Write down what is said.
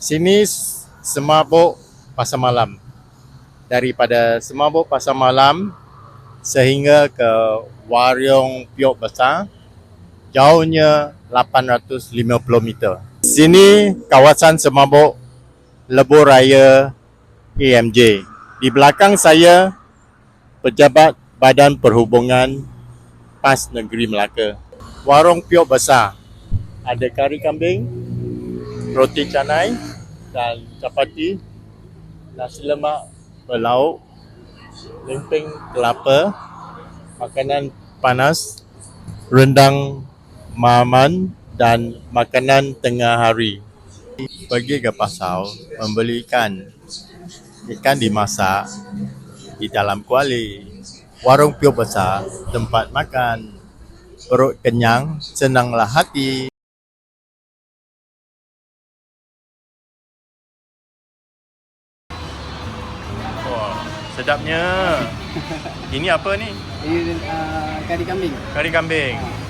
Sini semabuk pasar malam. Daripada semabuk pasar malam sehingga ke Warung Piok Besar, jauhnya 850 meter. Sini kawasan semabuk Lebuh Raya AMJ. Di belakang saya, Pejabat Badan Perhubungan PAS Negeri Melaka. Warung Piok Besar ada kari kambing, roti canai dan capati, nasi lemak berlauk, lempeng kelapa, makanan panas, rendang maman dan makanan tengah hari. Pergi ke pasar membeli ikan. Ikan dimasak di dalam kuali. Warung Piok Besar, tempat makan. Perut kenyang, senanglah hati. Wah, sedapnya. Ini apa ni? Ini kari kambing. Kari kambing.